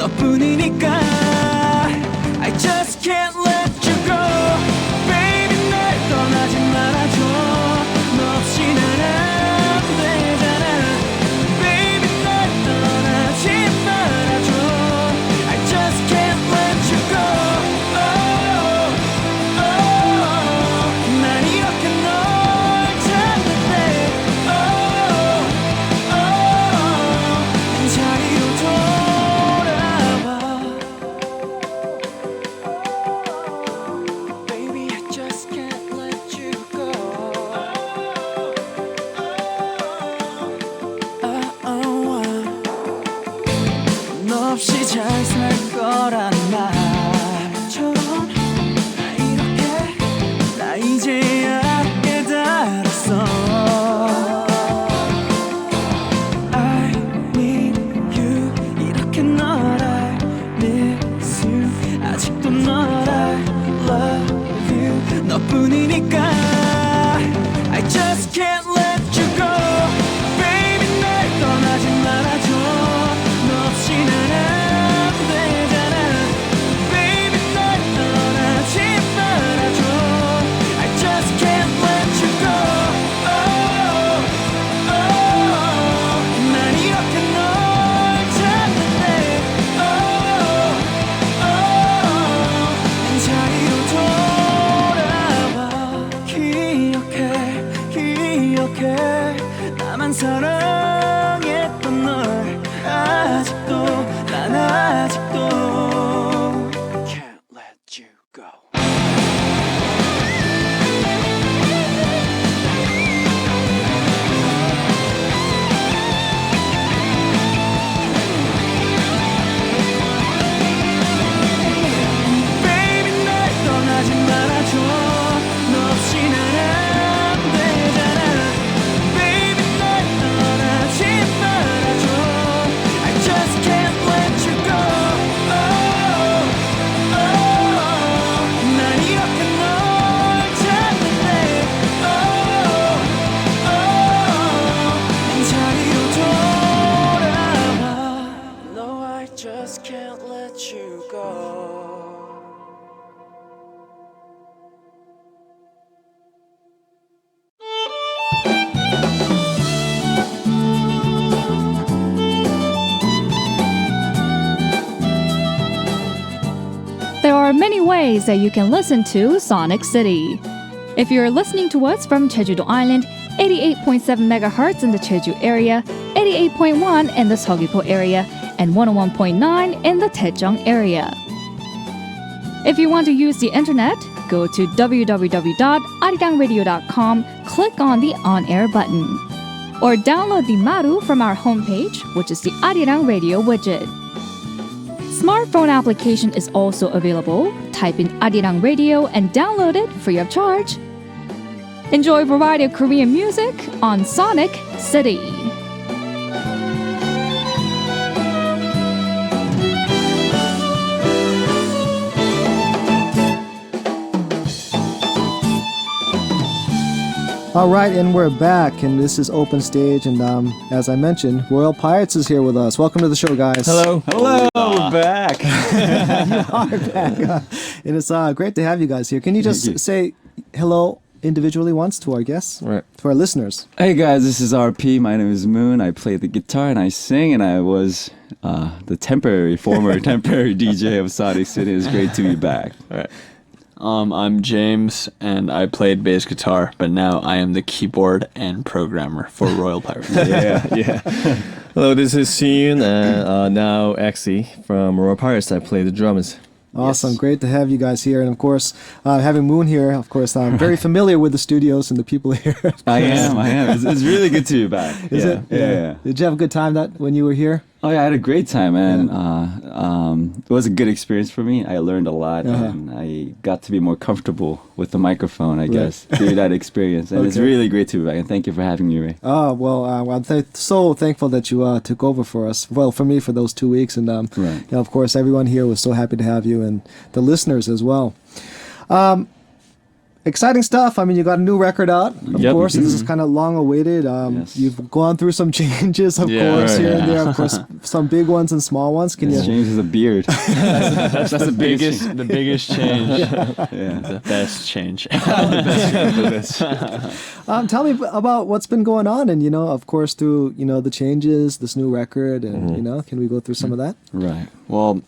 너뿐이니까 I just can't let you go Baby 날 떠나지 말아줘 너 없이 난 안 되잖아 Baby 날 떠나지 말아줘 I just can't let you go 난 이렇게 널 찾는데 자리로 돌아와 Baby I just can't let you go 너 없이 잘 살 거란 말처럼 나 이렇게 나 이제야 깨달았어 I need you 이렇게 널 I miss you 아직도 널 I love you 너뿐이니까 I just can't let you go Baby 날 떠나지 말아줘 너 없이 난 안 되잖아 Baby 날 떠나지 말아줘 I just can't let you go 난 이렇게 널 찾는데 자리로 돌아와 기억해 나만 사랑했던 널 아직도 난 아직도 Can't let you go Baby 날 떠나지 말아줘 너 없이 난 안 되잖아 Baby 날 떠나지 말아줘 I just can't let you go 난 이렇게 널 찾는데 자리로 돌아와 No I just can't let you go There are many ways that you can listen to Sonic City. If you're listening to us from Jeju-do Island, 88.7 MHz in the Jeju area, 88.1 in the Seogwipo area, and 101.9 in the Daejeong area. If you want to use the internet, go to www.arirangradio.com, click on the on-air button. Or download the Maru from our homepage, which is the Arirang Radio widget. Smartphone application is also available. Type in Arirang Radio and download it free of charge. Enjoy a variety of Korean music on Sonic City. All right, and we're back, and this is Open Stage, and as I mentioned, Royal Pirates is here with us. Welcome to the show, guys. Hello. Hello, we're back. You are back. And it's great to have you guys here. Can you just say hello individually once to our guests, Right. to our listeners? Hey guys, this is RP. My name is Moon. I play the guitar and I sing, and I was the former temporary DJ of Sonic City. It's great to be back. All right. I'm James, and I played bass guitar, but now I am the keyboard and programmer for Royal Pirates. Yeah. Hello, this is Siyun, and now Axie from Royal Pirates. I play the drums. Awesome. Yes. Great to have you guys here. And of course, having Moon here, of course, I'm very familiar with the studios and the people here. I am. It's really good to be back. Is it? Yeah. Did you have a good time when you were here? Oh yeah, I had a great time, and it was a good experience for me. I learned a lot, and I got to be more comfortable with the microphone, I guess, through that experience. And it's really great to be back, and thank you for having me, Ray. Oh, well, I'm so thankful that you took over for us. Well, for me, for those 2 weeks. And, you know, of course, everyone here was so happy to have you, and the listeners as well. exciting stuff. I mean, you got a new record out, of Yep. course. This is kind of long awaited. Yes. You've gone through some changes, of Yeah, course, right. here and there. Of course, some big ones and small ones. Can you? James is a beard. That's the biggest, the biggest change, Yeah. the best change. Tell me about what's been going on, and of course, through the changes, this new record, and can we go through some of that? Right. Well,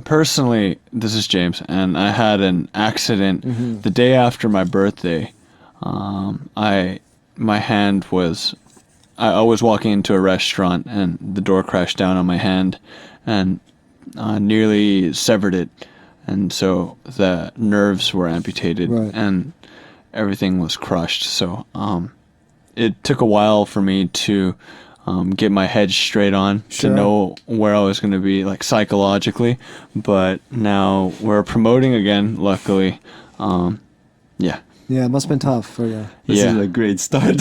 personally, this is James, and I had an accident the day after my birthday. My hand was, I was walking into a restaurant, and the door crashed down on my hand, and nearly severed it, and so the nerves were amputated, Right. and everything was crushed. So it took a while for me to get my head straight on, Sure. to know where I was going to be, like, psychologically. But now we're promoting again, luckily. Yeah. Yeah, it must have been tough for you. This Yeah. is a great start.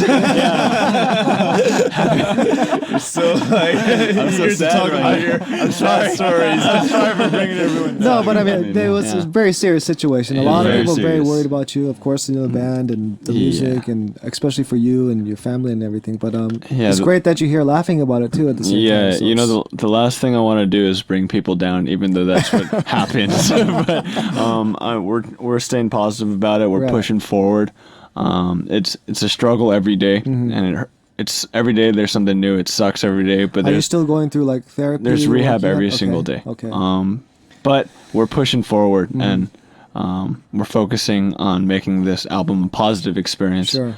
So like, I'm so sad talk about your sad stories. I'm sorry for bringing everyone. No, but I mean, it was a very serious situation. A Yeah, lot of very people were very serious. worried about you, of course, the band and the music, and especially for you and your family and everything. But Yeah, it's great that you're here laughing about it too at the same Yeah, time. So you know, it's- the last thing I want to do is bring people down, even though that's what happens. But we're staying positive about it. We're Right. pushing forward. It's a struggle every day, and it's every day there's something new. It sucks every day, but Are you there's still going through like therapy? there's rehab working every out? single Okay, day. Okay. But we're pushing forward, and we're focusing on making this album a positive experience. Sure.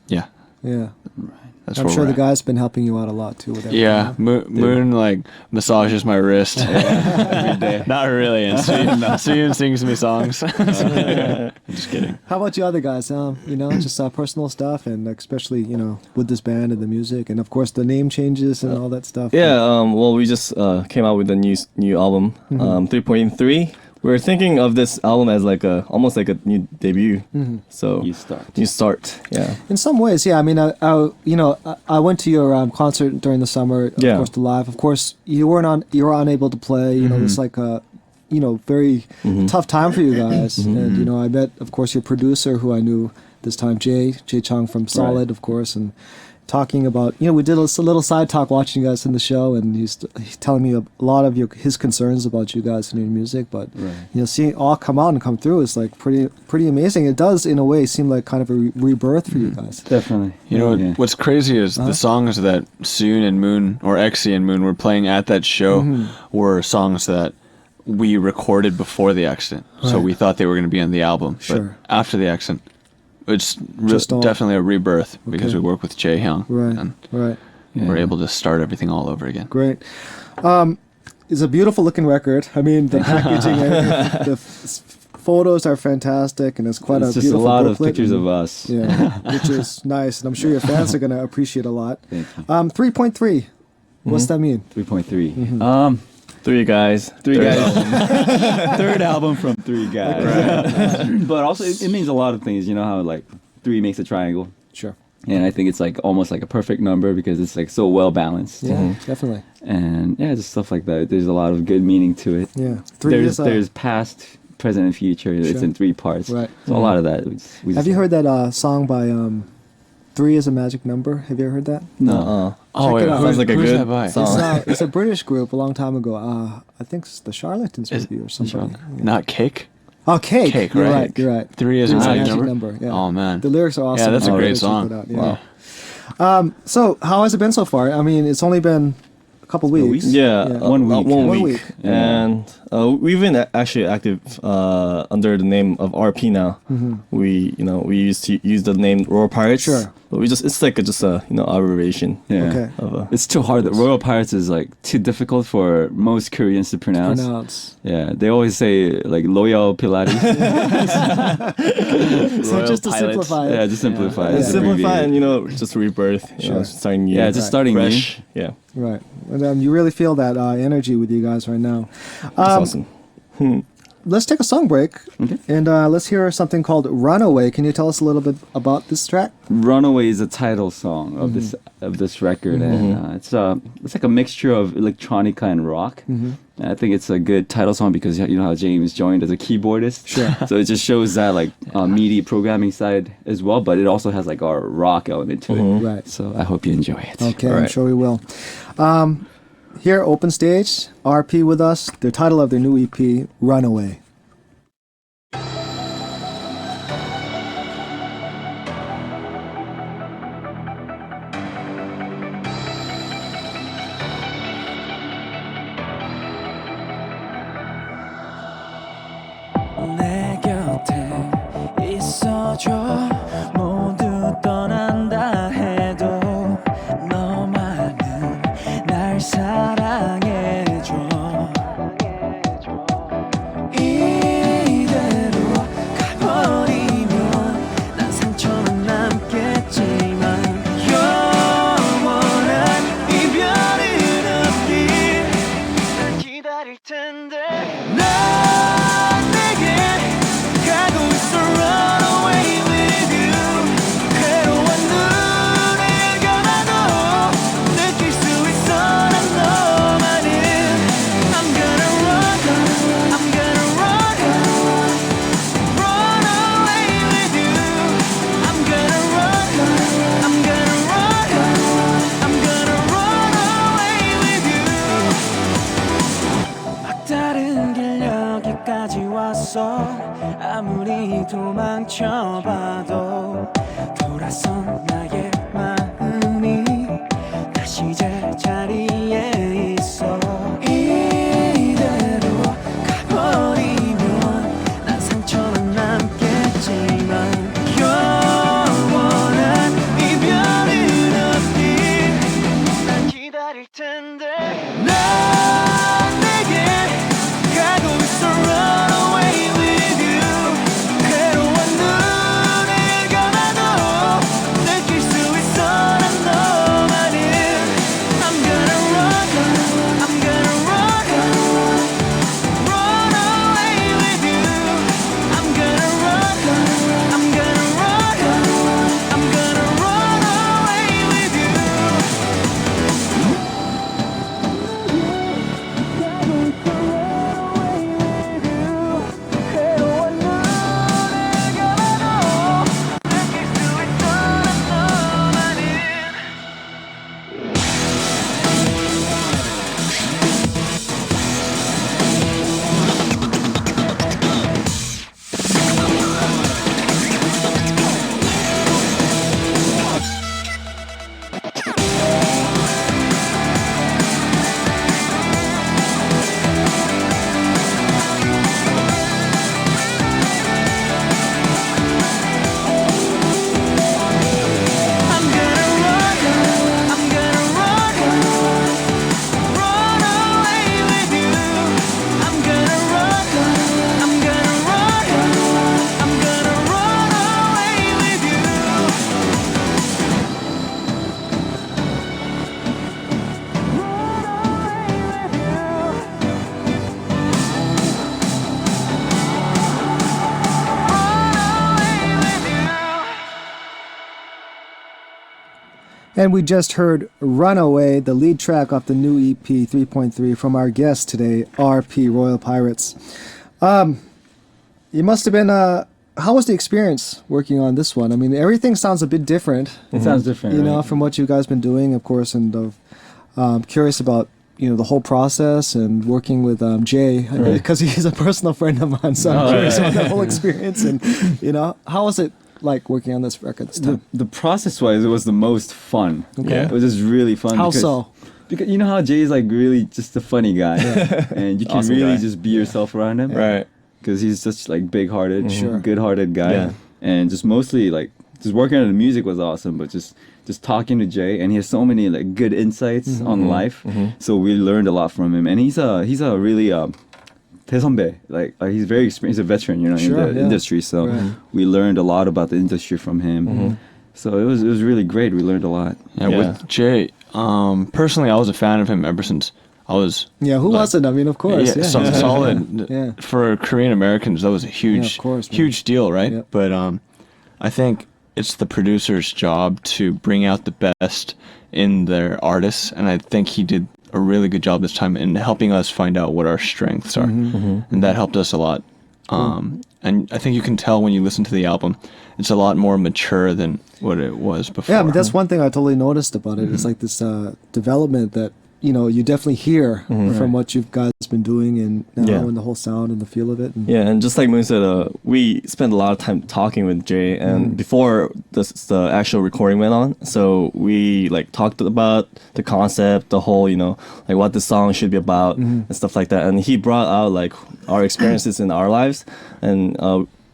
Yeah, Yeah. that's I'm where sure we're the at. guy's been helping you out a lot too with everything. Yeah, huh? Moon like massages my wrist every day. Not really, and Suyin sings me songs. Just kidding. How about you other guys? Just personal stuff, and especially with this band and the music, and of course the name changes and all that stuff. Yeah. Well, we just came out with a new album, 3.3. We're thinking of this album as like almost like a new debut. So You start. new start. Yeah. In some ways, yeah. I mean, I went to your concert during the summer. Of Yeah. course, the live. Of course, you were unable to play. It's like a, very tough time for you guys. And I met, of course, your producer, who I knew this time, Jay Chung from Solid, of course, and talking about, we did a little side talk watching you guys in the show, and he's telling me a lot of his concerns about you guys and your music. But seeing it all come out and come through is like pretty amazing. It does, in a way, seem like kind of a rebirth for you guys. Definitely. You know Yeah. what's crazy is the songs that Soon and Moon, or Exy and Moon, were playing at that show were songs that we recorded before the accident. So Right. we thought they were going to be on the album. Sure. But after the accident, it's Just all- definitely a rebirth, because Okay. we work with Jae Hyung. Right, And right. we're able to start everything all over again. Great. It's a beautiful looking record. I mean, the packaging, the photos are fantastic, and it's quite It's a just a beautiful lot of booklet, pictures and- of us. Yeah, which is nice, and I'm sure your fans are going to appreciate a lot. Thank you. 3.3. What's that mean? 3.3. Three guys. Third album from three guys. But also, it means a lot of things. You know how like three makes a triangle, Sure. and I think it's like almost like a perfect number because it's like so well balanced. Yeah, definitely. And yeah, just stuff like that. There's a lot of good meaning to it. Yeah. 3 is There's past, present, and future. It's Sure. in 3 parts. Right. So a lot of that. Have you heard that song by 3 is a Magic Number? Have you ever heard that? No. Oh, Check wait, it out. Sounds like a who's good that by? song. It's a British group a long time ago. I think it's the Charlatans Is- maybe or somebody. Yeah. Not Cake? Oh, Cake. Cake, You're right? right. You're right. 3 is a It's magic number? Yeah. Oh, man. The lyrics are awesome. Yeah, that's a I'll great check song. that out, yeah. So, how has it been so far? I mean, it's only been a couple weeks. weeks? Yeah, Yeah. 1 week. 1 1 week. week. And we've been actually active under the name of RP now. We used to use the name Royal Pirates. Sure. But it's like just a abbreviation. Yeah. Okay. Of a, It's too hard. Royal Pirates is like too difficult for most Koreans to pronounce. Yeah, they always say like Loyal Pilates. So Royal just to Pilots. simplify it. Yeah, just simplify it. It's Just simplify abbreviate and just rebirth. Sure. Starting new. Yeah, just starting new. fresh. Yeah, Right. And you really feel that energy with you guys right now. that's awesome. Let's take a song break. Okay. And let's hear something called Runaway. Can you tell us a little bit about this track? Runaway is the title song of this record, and it's like a mixture of electronica and rock. I think it's a good title song because you know how James joined as a keyboardist. Sure. So it just shows that like MIDI programming side as well, but it also has like our rock element to it. Right. So I hope you enjoy it. Okay, All I'm right. sure we will. Here, open stage, RP with us. The title of their new EP, Runaway. 내 곁에 있어줘 모두 떠난다 해도 너만은 날 사랑해줘 이대로 가버리면 난 상처는 남겠지만 영원한 이별은 없길 날 기다릴 텐데 난 내게 가고 있어 run away with you 괴로운 눈을 감아도 느낄 수 있어 난 너만은 I'm gonna run I'm gonna run away with you I'm gonna run I'm gonna I'm gonna run away with you 막다른 길 여기까지 왔어 아무리 도망쳐봐도 돌아선 나의 마음이 다시 제자리에 있어 이대로 가버리면 난 상처는 남겠지만 영원한 이별은 없길 난 기다릴 텐데 난 내게 가고 있어 run away with you 괴로운 눈을 감아도 느낄 수 있어 난 너만은 I'm gonna run I'm gonna run away with you I'm gonna run I'm gonna I'm gonna run away with you 괴로운 눈을 감아도 느낄 수 있어 난 너만은 I'm gonna run I'm gonna run away with you I'm gonna run I'm gonna I'm gonna run away with you And we just heard Runaway, the lead track off the new EP 3.3 from our guest today, RP Royal Pirates. It must have been, how was the experience working on this one? I mean, everything sounds a bit different, It sounds different, you know, right? from what you guys been doing, of course, and curious about, you know, the whole process and working with Jay, because he's a personal friend of mine, so I'm curious about the whole experience and, you know, how was it like working on this record this time? The process wise, it was the most fun. Okay. It was just really fun. How because, so? Because you know how Jay is like really just a funny guy, and you can Awesome really guy. just be yourself around him. Right. Because he's such like big-hearted, Sure. good-hearted guy, Yeah. and just mostly like just working on the music was awesome, but just talking to Jay, and he has so many like good insights on life. So we learned a lot from him, and he's a really 대선배, like he's very experienced, he's a veteran, you know, Sure, in the yeah. industry. So Right. we learned a lot about the industry from him. So it was really great. We learned a lot. Yeah, Yeah. with Jay, personally, I was a fan of him ever since I was. Yeah, who like- wasn't? I mean, of course. Yeah, solid. Yeah. For Korean Americans, that was a huge, of course, man. huge deal, right? Yep. But I think it's the producer's job to bring out the best in their artists, and I think he did a really good job this time in helping us find out what our strengths are, and that helped us a lot. And I think you can tell when you listen to the album, it's a lot more mature than what it was before. Yeah, I mean, that's one thing I totally noticed about it. It's like this development that, you know, you definitely hear from what you guys been doing and now and the whole sound and the feel of it. And Yeah, and just like Moon said, we spent a lot of time talking with Jay, and before the actual recording went on, so we like talked about the concept, the whole, you know, like what the song should be about and stuff like that. And he brought out like our experiences in our lives, and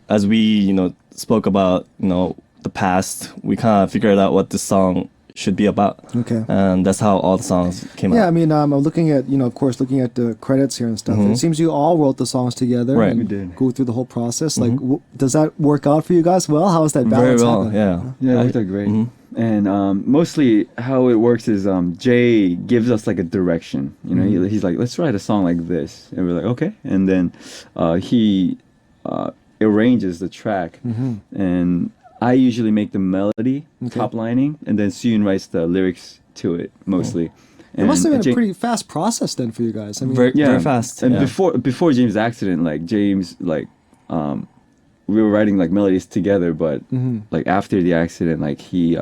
as we, you know, spoke about, you know, the past, we kind of figured out what this song should be about. Okay. And that's how all the songs came yeah, out. I mean, I'm looking at, you know, of course, looking at the credits here and stuff. It seems you all wrote the songs together. Right. And We did. Go through the whole process. Like, does that work out for you guys well? How is that Very balance well, happen? yeah. Yeah, it worked out great. And mostly how it works is Jay gives us like a direction. You know, he's like, let's write a song like this, and we're like, okay. And then he arranges the track, and I usually make the melody top lining, and then Suyun writes the lyrics to it mostly. It must have been Ja- a pretty fast process then for you guys. I mean, Very fast. And yeah. before James' accident, like James, like we were writing like melodies together, but like after the accident, like he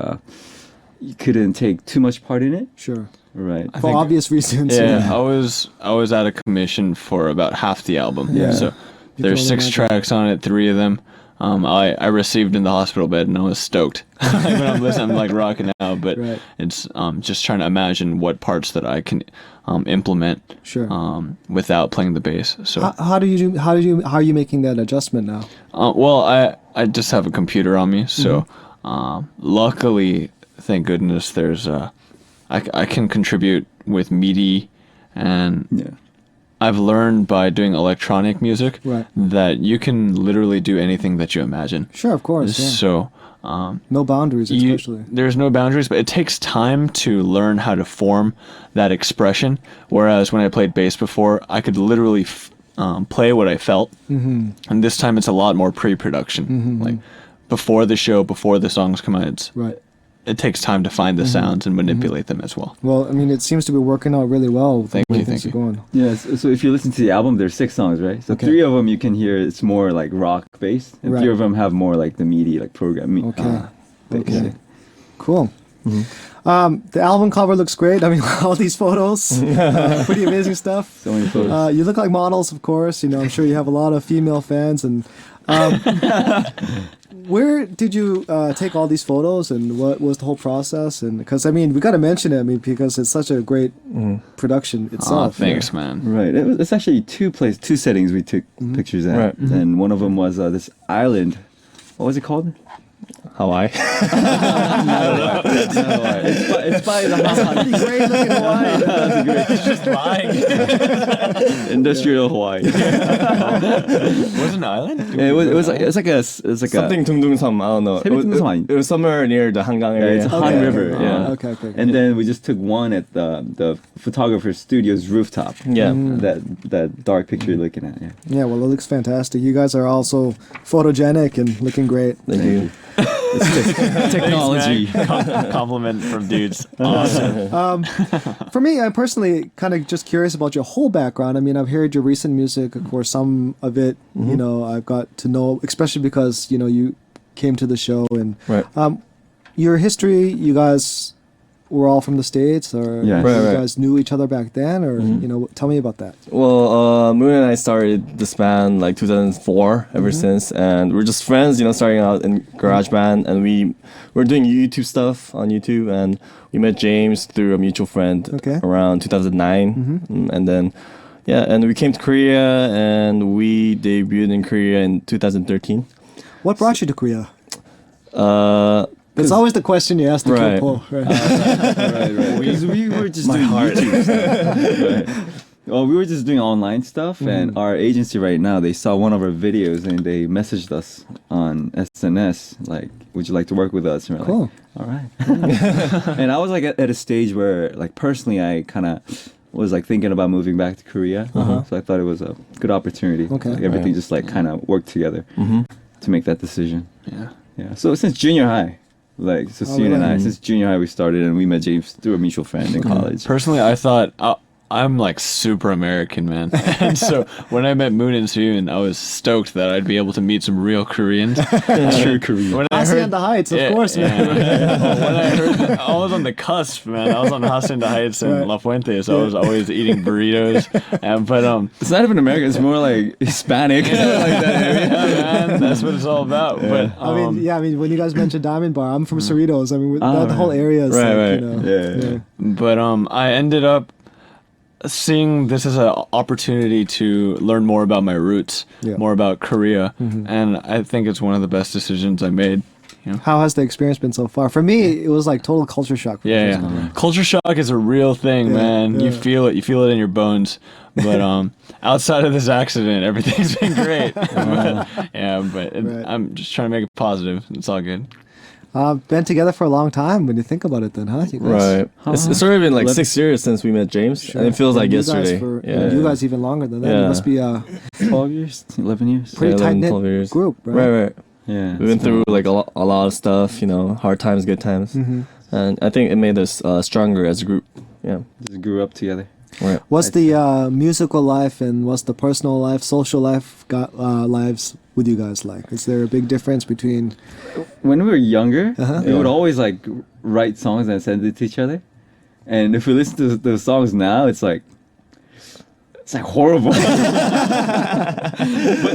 couldn't take too much part in it. sure. Right. For obvious reasons. Yeah, I was out of commission for about half the album. Yeah. So there's can only 6 imagine. tracks on it, 3 of them. I received in the hospital bed and I was stoked. When I'm listening, I'm like rocking out, but Right. it's just trying to imagine what parts that I can implement Sure. without playing the bass. So How are you making that adjustment now? well, I just have a computer on me, so luckily, thank goodness, there's I can contribute with MIDI, and Yeah. I've learned by doing electronic music Right. that you can literally do anything that you imagine. Sure, of course. Yeah. So No boundaries, especially. there's no boundaries, but it takes time to learn how to form that expression. Whereas when I played bass before, I could literally play what I felt, and this time it's a lot more pre-production. Like before the show, before the songs come out, Right. it takes time to find the sounds and manipulate them as well. Well, I mean, it seems to be working out really well with the way you, things thank are you. going. Yeah, so if you listen to the album, there's 6 songs, right? So Okay. 3 of them you can hear it's more like rock based, and Right. 3 of them have more like the MIDI, like programming. Okay. bass. Okay. Cool. The album cover looks great. I mean, all these photos, pretty amazing stuff. So many photos. You look like models, of course. You know, I'm sure you have a lot of female fans. And where did you take all these photos, and what was the whole process? And because I mean, we got to mention it. I mean, because it's such a great production Oh, itself. thanks, man. Right. It's actually 2 settings we took pictures at. Right. And one of them was this island. What was it called? Hawaii. It's by the Pretty great looking Hawaii. Just lying. industrial Hawaii. Was it an island? it was like a Something Tungdungsam, I don't know. 세빛둥섬 It was somewhere near the Hangang Yeah, area. it's a Han Okay, River. okay. Yeah. Okay. And then we just took one at the photographer's studio's rooftop. Yeah. That dark picture you're looking at. Yeah. Yeah, well, it looks fantastic. You guys are also photogenic and looking great. Thank you. Technology. Compliment from dudes. Awesome. For me, I'm personally kind of just curious about your whole background. I mean, I've heard your recent music, of course, some of it, you know, I've got to know, especially because, you know, you came to the show and Right. your history, you guys were all from the States, or Yes. you Right. guys knew each other back then, or, you know, tell me about that. Well, Moon and I started this band like 2004 ever since, and we're just friends, you know, starting out in GarageBand, and we're doing YouTube stuff on YouTube, and we met James through a mutual friend Okay. around 2009, and then and we came to Korea, and we debuted in Korea in 2013. What brought you to Korea? It's 'Cause- always the question you ask the Right. people. Right. Right. Because we were just doing YouTube stuff. Right. Well, we were just doing online stuff, and our agency right now, they saw one of our videos and they messaged us on SNS, like, would you like to work with us? And we're Cool. like, all right. And I was like at a stage where, like, personally, I kind of was like thinking about moving back to Korea. So I thought it was a good opportunity. Okay. Like, everything just like kind of worked together to make that decision. Yeah. Yeah. So since junior high, like, so Suyun and I, since junior high we started, and we met James through a mutual friend in college. Personally, I thought I'm like super American, man. And so when I met Moon and Soon, I was stoked that I'd be able to meet some real Koreans. True Korean. When I Hacienda Heights, of course, man. When I heard, I was on the cusp, man. I was on Hacienda Heights and La Fuente, so I was always eating burritos. But it's not even American. It's more like Hispanic. Like that area. Man, that's what it's all about. Yeah. But I mean, when you guys mentioned Diamond Bar, I'm from Cerritos. I mean, that whole area is right. like, you know, Yeah. But I ended up seeing this as an opportunity to learn more about my roots, more about Korea, and I think it's one of the best decisions I made. You know? How has the experience been so far? For me, it was like total culture shock. Yeah. Culture shock is a real thing, man. Yeah. You feel it. You feel it in your bones. But outside of this accident, everything's been great. I'm just trying to make it positive. It's all good. Been together for a long time when you think 'about it, then, huh? You guys? Right. It's already been like 6 years since we met James, Sure. and it feels like you guys yesterday. You guys even longer than that. Yeah. You must be 12 years, 11 years. pretty 11, tight 12 knit years. group, right? Right. Yeah. We went through like a lot of stuff, hard times, good times, and I think it made us stronger as a group. Yeah. Just grew up together. Right. What's the musical life and what's the personal life, social life lives with you guys like? Is there a big difference between? When we were younger, Uh-huh. we would always like write songs and send it to each other. And if we listen to those songs now, it's like horrible. But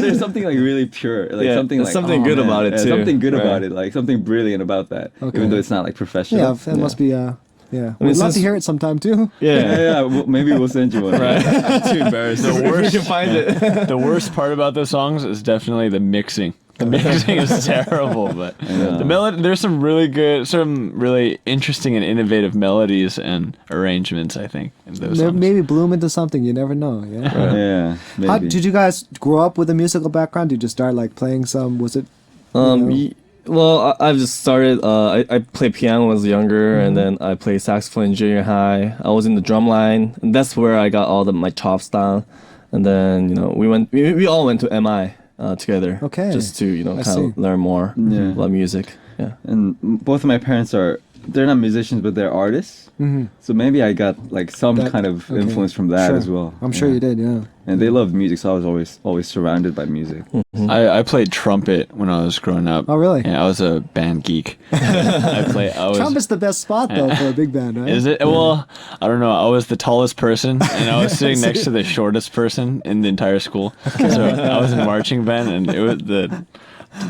there's something like really pure, like something there's like something good man. about it too. Something good Right. about it, like something brilliant about that. Okay. Even though it's not like professional. Yeah, that must be. Yeah, we'd love to hear it sometime too. Yeah. Well, maybe we'll send you one. Right. Too embarrassed. The worst, We can find it. the worst part about those songs is definitely the mixing. The mixing is terrible, but the melody. There's some really interesting and innovative melodies and arrangements. I think in those songs. Maybe bloom into something. You never know. Yeah. Yeah. Maybe. How, did you guys grow up with a musical background? Did you start like playing some? Was it? Well, I've just started. I played piano when I was younger, and then I played saxophone in junior high. I was in the drum line, and that's where I got all my chops down. And then we all went to MI together. Okay. Just to kind see. of learn more about music. Yeah. And both of my parents they're not musicians, but they're artists. Mhm. So maybe I got like some That- kind of okay. influence from that Sure. as well. I'm sure you did. Yeah. And they love music, so I was always surrounded by music. I played trumpet when I was growing up. Oh, really? Yeah, I was a band geek. I was. Trumpet's the best spot though for a big band, right? Is it? Well, I don't know. I was the tallest person, and I was sitting next to the shortest person in the entire school. So I was in marching band, and it was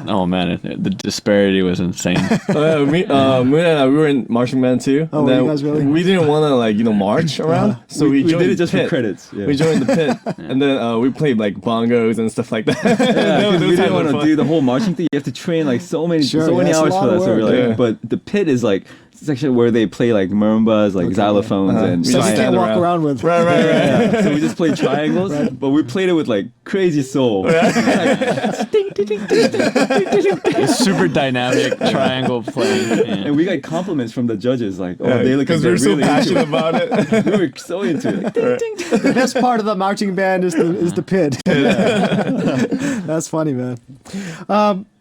oh man, the disparity was insane. Moon and I, we were in marching band too. Oh, And were you then guys really? We didn't want to march around, so we We joined did it the just pit. for credits. Yeah. We joined the pit, and then we played like bongos and stuff like that. Yeah, 'cause Those we times didn't were want to fun. do the whole marching thing. You have to train like so many Sure, so many yeah, it's a hours lot for of that. So we're work, like, yeah. but the pit is like section where they play like marimbas, like xylophones, and So you Stand can't walk around. around with. Right. Yeah, so we just played triangles, but we played it with like crazy soul. It's super dynamic triangle playing. Yeah. And we got compliments from the judges, like, "Oh, they look because like we're so really into passionate it." about it. We were so into it. The best part of the marching band is the pit. That's funny, man.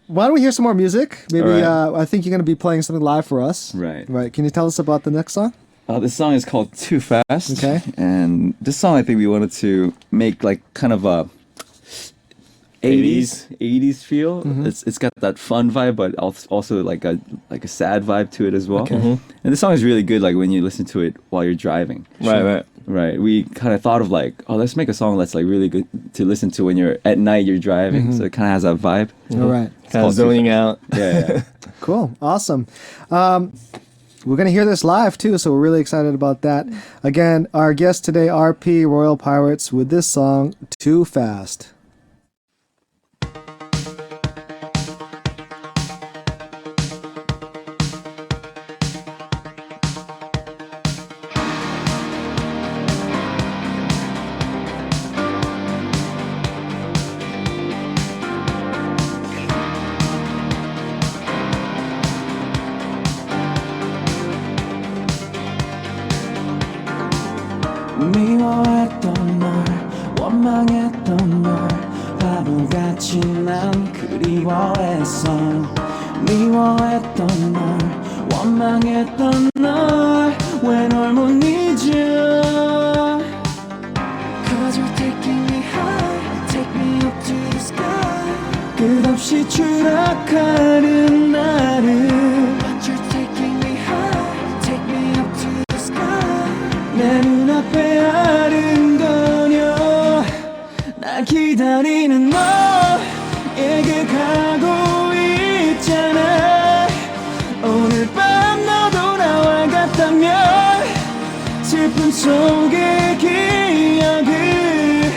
Why don't we hear some more music? Maybe All right. I think you're going to be playing something live for us. Right. Right. Can you tell us about the next song? This song is called Too Fast. Okay. And this song, I think we wanted to make like kind of a 80s feel. It's got that fun vibe, but also like a sad vibe to it as well. Okay. And this song is really good, like when you listen to it while you're driving. Right. Right. We kind of thought of like, let's make a song that's like really good to listen to when you're at night, you're driving. So it kind of has that vibe. All right. Kind of zoning out. Yeah. Cool. Awesome. We're going to hear this live too, so we're really excited about that. Again, our guest today, RP Royal Pirates, with this song, Too Fast. 미워했던 널 원망했던 널 바보같이 난 그리워했어 미워했던 널 원망했던 널 왜 널 못 잊어 기다리는 너에게 가고 있잖아. 오늘 밤 너도 나와 같다면 슬픔 속의 기억을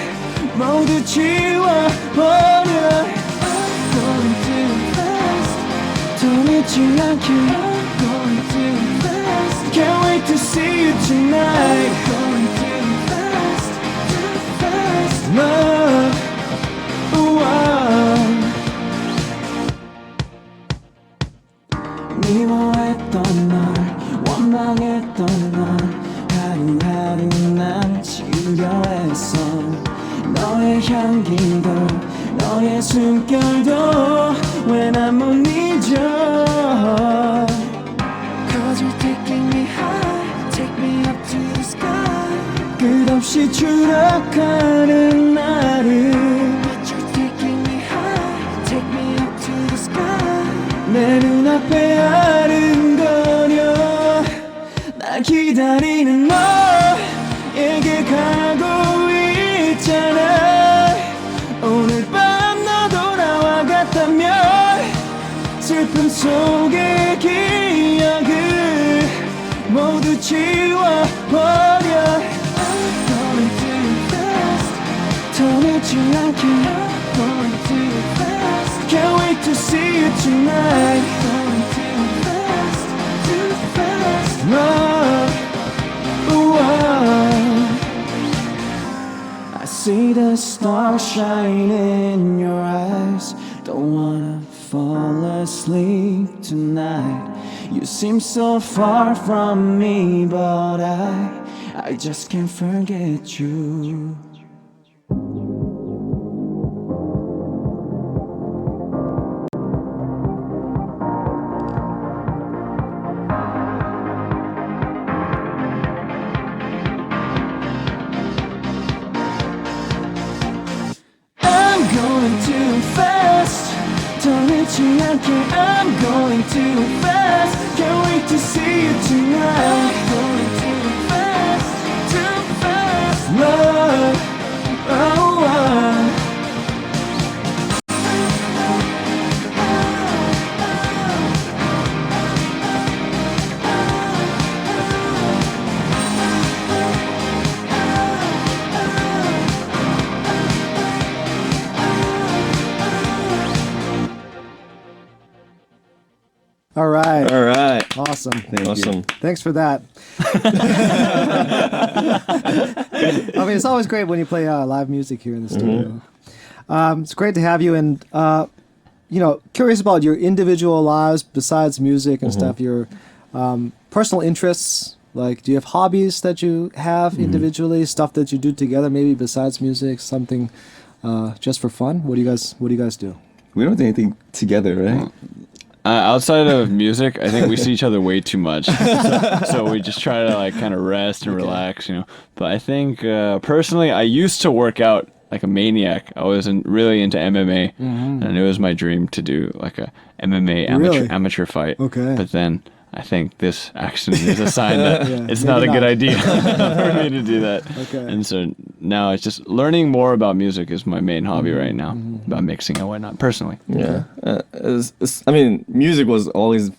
모두 지워버려. Going too fast 더 늦지 않게 Going too fast Can't wait to see you tonight. Going too fast love. 미워했던 널 원망했던 널 하루하루 난 지우려 했어. 너의 향기도 너의 숨결도 왜 난 못 잊어. Cause you're taking me high Take me up to the sky 끝없이 추락하는 나를 But you're taking me high Take me up to the sky 내 눈앞에 아른거려. 날 기다리는 너에게 가고 있잖아. 오늘 밤 너도 나와 같다면 슬픔 속의 기억을 모두 지워버려. Going too fast 더 늦지 않게 Going too fast Can't wait to see you tonight. Going too fast love. I see the stars shine in your eyes. Don't wanna fall asleep tonight. You seem so far from me, but I just can't forget you. Going too fast 더 늦지 않게 I'm going too fast Can't wait to see you tonight. Going too fast love. All right. All right. Awesome. Awesome. Thanks for that. I mean, it's always great when you play live music here in the studio. It's great to have you, and curious about your individual lives besides music and stuff. Your personal interests. Like, do you have hobbies that you have individually? Stuff that you do together, maybe besides music. Something just for fun. What do you guys do? We don't do anything together, right? Outside of music, I think we see each other way too much. So we just try to kind of rest and relax, But I think personally, I used to work out like a maniac. I was really into MMA, and it was my dream to do like a MMA amateur fight. Okay. But then I think this accident is a sign that it's not a good idea for me to do that. Okay. And so now it's just learning more about music is my main hobby right now, about mixing and whatnot, personally. Yeah. I mean, music was always,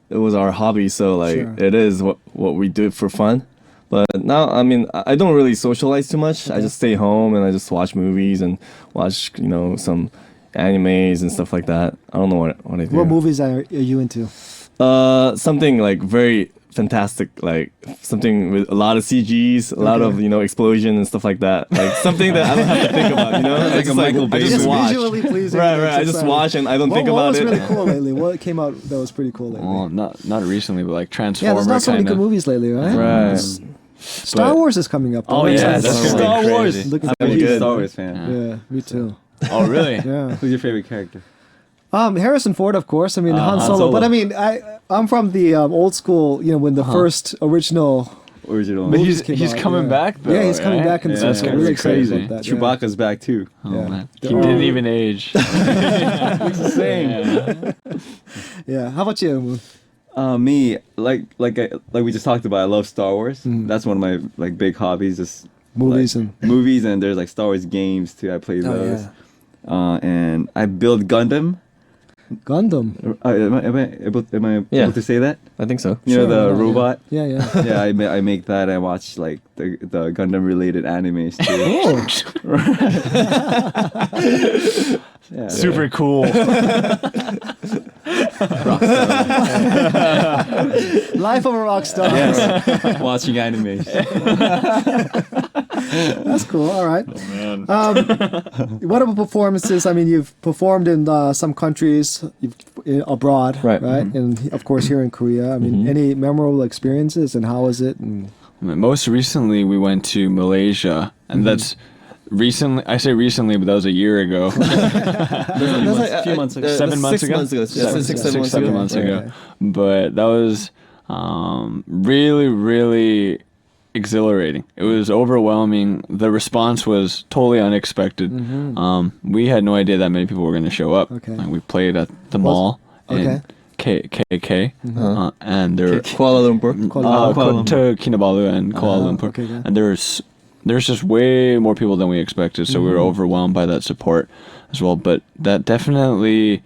it was our hobby, so it is what we do for fun. But now, I mean, I don't really socialize too much. I just stay home and I just watch movies and watch, some animes and stuff like that. I don't know what I do. What movies are you into? Something like very fantastic, like something with a lot of CGs, a lot of explosion and stuff like that. Like something that I don't have to think about, Like a Michael Bay I just Just watch. visually pleasing. Right. I just watch and I don't think what about was it. really cool lately? What came out that was pretty cool lately? Well, not recently, but like Yeah, Transformer there's not so many kind good of. movies lately, right? Right. Star Wars is coming up. Oh, I'm yeah, excited that's for gonna be Star crazy. Wars. Looking I'm a forward huge to it. Star Wars fan. Yeah, me too. Oh, really? Yeah. Who's your favorite character? Harrison Ford, of course. I mean, Han Han Solo. Solo. But I mean, I'm from the old school. When the first original. Original. But movies he's came out, coming back though. Yeah, he's coming right? back in the That's sequel. gonna Really be excited crazy. about that. Chewbacca's back too. Oh Yeah. man, They're he all- didn't even age. Looks the same. Yeah. How about you, Moon? Me, like we just talked about, I love Star Wars. That's one of my big hobbies. Just Movies like, movies, and there's like Star Wars games too. I play those. And I build Gundam. Gundam. Am I able to say that? I think so. You know, the Sure, why not? robot. Yeah, yeah. Yeah, I make that. I watch like the Gundam related animes too. Yeah. Super cool. Life of a rock star. Yes, watching animes. That's cool. All right. What about performances? I mean, you've performed in some countries abroad, Right. And of course here in Korea. I mean, any memorable experiences, and how was it? And Most recently, we went to Malaysia, and that's recently. I say recently, but that was a year ago. A few months ago. 7 months ago. Yeah, 7 months ago. Okay. But that was really, really exhilarating. It was overwhelming. The response was totally unexpected. We had no idea that many people were going to show up. Okay. Like, we played at the mall in KK, and there Kuala Lumpur. to Kinabalu and Kuala Lumpur, okay, yeah. and there's just way more people than we expected. So we were overwhelmed by that support as well. But that definitely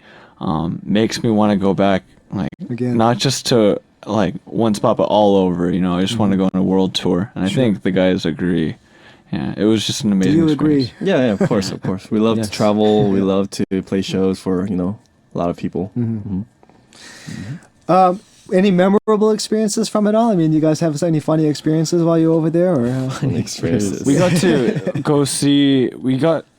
makes me want to go back, like Again. not just to like one spot, but all over. You know, I just want to go on a world tour, and I think the guys agree. Yeah, it was just an do amazing. you experience. agree? Yeah, of course. We love Yes. to travel. We love to play shows for a lot of people. Any memorable experiences from it all? I mean, you guys have any funny experiences while you're over there, or Experiences. We got to go see.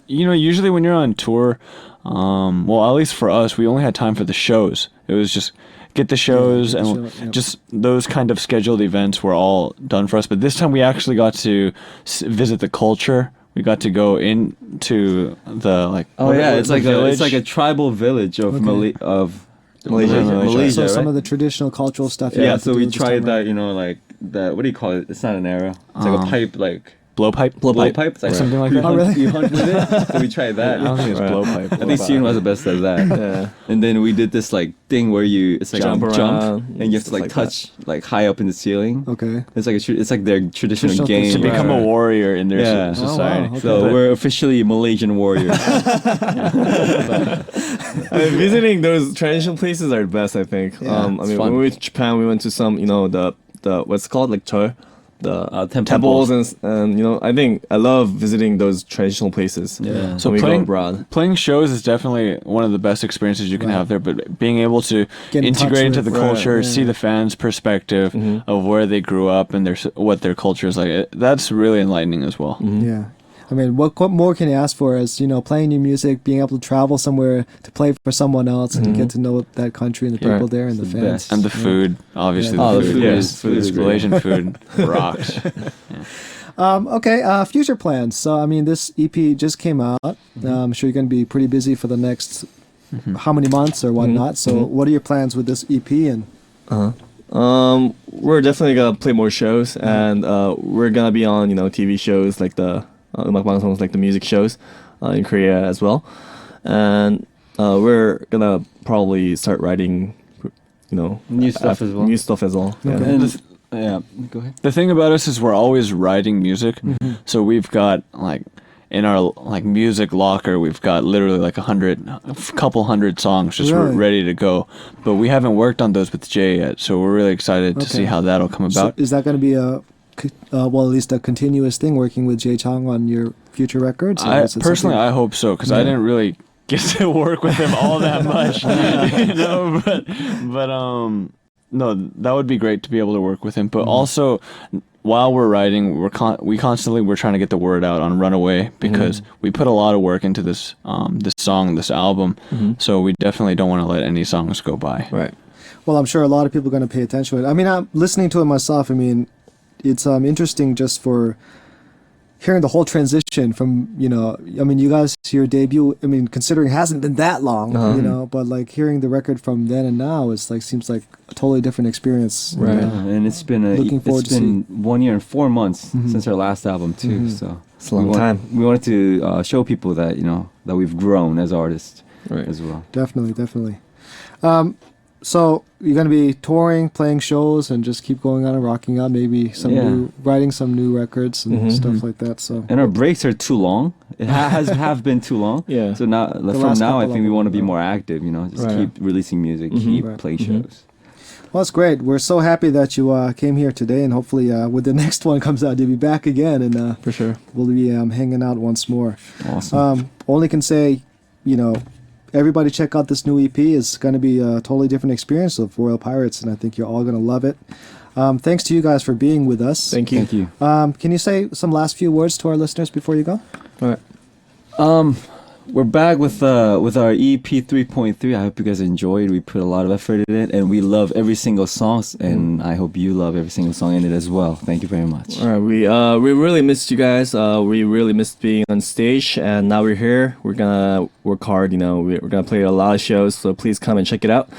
Usually when you're on tour, well, at least for us, we only had time for the shows. It was just get the shows, get the and show, yep. just those kind of scheduled events were all done for us. But this time we actually got to visit the culture. We got to go into the It's like village. it's like a tribal village of Malaysia. Malaysia, so right? some of the traditional cultural stuff? you Yeah, have to so do we this tried time, right? that, like that. What do you call it? It's not an arrow. It's like a pipe, like blowpipe. blowpipe. It's like Something like you that. hunt, Oh, really? you hunt with it. So we tried that. I don't think it's Right. blowpipe. I think Steven was the best at that. Yeah. And then we did this like thing where it's like Jump a around, jump, and you have to stuff like like touch like high up in the ceiling. Okay. It's like it's like their traditional Traditional game. To Right. become a warrior in their Yeah. society. Oh, wow, okay. So But- we're officially Malaysian warriors. Visiting those traditional places are the best, I think. Yeah, I it's mean, fun. when we went to Japan, we went to some, the what's it called, like cho, the temples. and I think I love visiting those traditional places. Yeah. So we go abroad. Playing shows is definitely one of the best experiences you can Right. have there, but being able to Get in touch integrate into the with- culture, right, see yeah. the fans' perspective of where they grew up and what their culture is like, that's really enlightening as well. Yeah. I mean, what more can you ask for as, playing your music, being able to travel somewhere to play for someone else and get to know that country and the people Right. there and the It's the fans. best. And the food, obviously. Yeah. Oh, the the food food, is- food is great. Malaysian food rocks. Okay, future plans. So, I mean, this EP just came out. I'm sure you're going to be pretty busy for the next how many months or whatnot. So, what are your plans with this EP? And We're definitely gonna play more shows, and we're gonna be on TV shows like the 음악 방송s, like the music shows in Korea as well, and we're gonna probably start writing, New stuff as well. New stuff as well. Yeah. Okay. And yeah, go ahead. The thing about us is we're always writing music. So we've got in our music locker, we've got literally like a couple hundred songs just Really? ready to go. But we haven't worked on those with Jay yet, so we're really excited to see Okay. how that'll come so about. is that going to be at least a continuous thing working with Jay Chang on your future records? Or is it Personally, something- I hope so, because I didn't really get to work with him all that much, but no, that would be great to be able to work with him. But also, while we're writing, we're trying to get the word out on Runaway, because we put a lot of work into this this album. So we definitely don't want to let any songs go by. Right. Well, I'm sure a lot of people are going to pay attention to it. I mean, I'm listening to it myself. I mean, it's interesting just for hearing the whole transition from, you guys, your debut, considering it hasn't been that long, but like hearing the record from then and now is seems like a totally different experience. Right. Yeah, and it's been Looking forward it's to been 1 year and 4 months since our last album too. So It's a long time. We wanted to show people that that we've grown as artists Right. as well. Definitely. So you're going to be touring, playing shows, and just keep going on and rocking out. Maybe writing some new records and stuff like that. So and our breaks are too long. It have been too long. Yeah. So now from now, I think we want to be more active. Just Right. keep releasing music, keep playing shows. well, it's great. We're so happy that you came here today, and hopefully, when the next one comes out, you'll be back again, and For sure. we'll be hanging out once more. Awesome. Only can say, everybody check out this new EP. It's going to be a totally different experience of Royal Pirates, and I think you're all going to love it. Thanks to you guys for being with us. Thank you. Thank you. Can you say some last few words to our listeners before you go? All right. We're back with our EP 3.3. I hope you guys enjoyed. We put a lot of effort in it, and we love every single song. And I hope you love every single song in it as well. Thank you very much. All right, we really missed you guys. We really missed being on stage, and now we're here. We're gonna work hard. We're gonna play a lot of shows, so please come and check it out.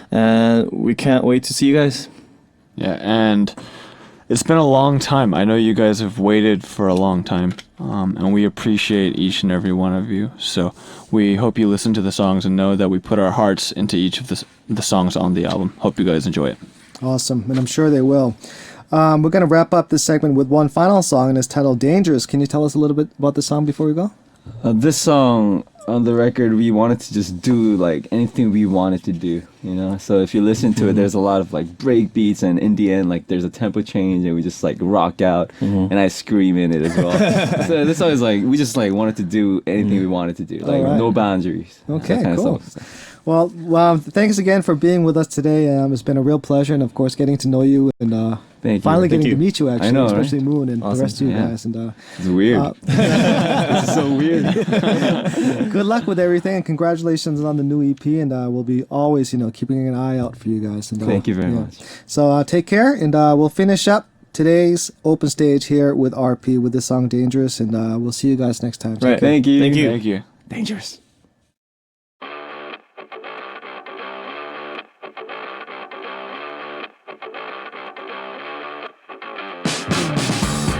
And we can't wait to see you guys. Yeah, and it's been a long time. I know you guys have waited for a long time, and we appreciate each and every one of you. So we hope you listen to the songs and know that we put our hearts into each of the songs on the album. Hope you guys enjoy it. Awesome, and I'm sure they will. We're going to wrap up this segment with one final song, and it's titled Dangerous. Can you tell us a little bit about the song before we go? This song on the record, we wanted to just do like anything we wanted to do, So if you listen to it, there's a lot of like break beats, and in the end, like there's a tempo change, and we just like rock out, and I scream in it as well. So this song is like we just like wanted to do anything we wanted to do, like right. no boundaries. Okay, that kind cool. of stuff. Well, thanks again for being with us today. It's been a real pleasure, and of course, getting to know you and Thank you. finally Thank getting you. to meet you. Actually, I know, especially right? Moon and the Awesome. rest of you Yeah. guys. And It's weird. This is so weird. good luck with everything, and congratulations on the new EP. And we'll be always, keeping an eye out for you guys. And Thank you very much. So take care, and we'll finish up today's open stage here with RP with the song Dangerous, and we'll see you guys next time. Take Right. care. Thank you. Thank you. Thank you. Dangerous.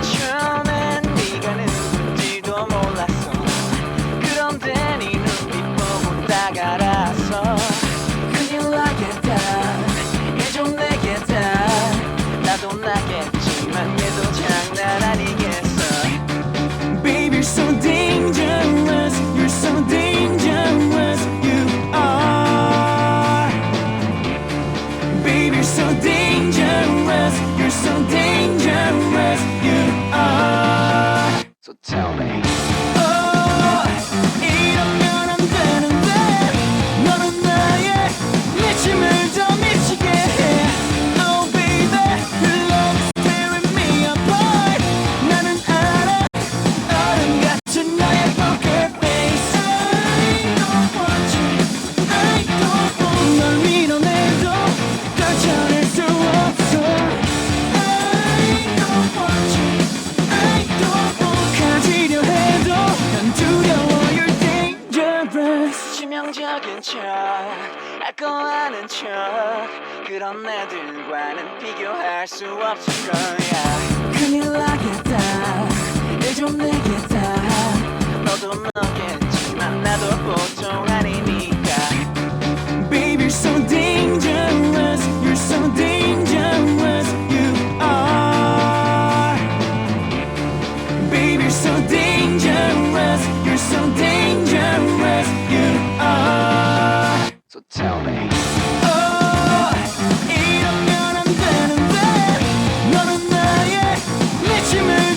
처음엔 네가 누군지도 몰랐어 그런데 네 눈빛 보고 딱 알았어 큰일 나겠다 얘 좀 내겠다 나도 나겠지만 얘도 장난 아니겠어 Baby you're so dangerous You're so dangerous You are Baby you're so dangerous You're so dangerous You are So tell me Oh 이러면 안 되는데 너는 나의 미침을 더 미치게 해 Oh baby Your love is tearing me apart 나는 알아 얼음 같은 너의 poker face I don't want you I don't want 널 밀어내도 떨쳐낼 수 없어 I don't want you I don't want 가지려 해도 난 두려워 You're dangerous 치명적인 척 알고 아는 척 그런 애들과는 비교할 수 없을 거야 큰일 나겠다 일 좀 내겠다 너도 너겠지만 나도 보통 아니니까 Baby you're so dangerous You're so dangerous You are Baby you're so dangerous You're so dangerous You are So tell me Oh 이러면 안 되는데 너는 나의 미침을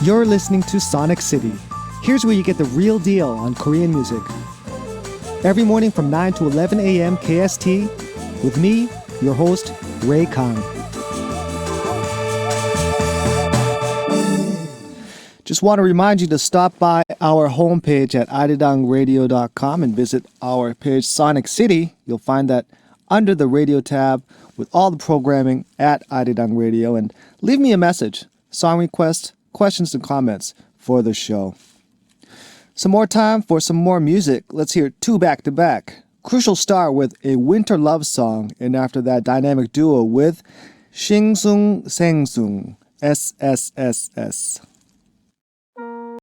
You're listening to Sonic City. Here's where you get the real deal on Korean music. Every morning from 9 to 11 a.m. KST with me, your host, Ray Kang. Just want to remind you to stop by our homepage at arirangradio.com and visit our page Sonic City. You'll find that under the radio tab with all the programming at Arirang Radio, and leave me a message, song requests, questions and comments for the show. Some more time for some more music. Let's hear two back-to-back. Crucial Star with A Winter Love Song, and after that, dynamic duo with Sing Sung Sang Sung, SSSS.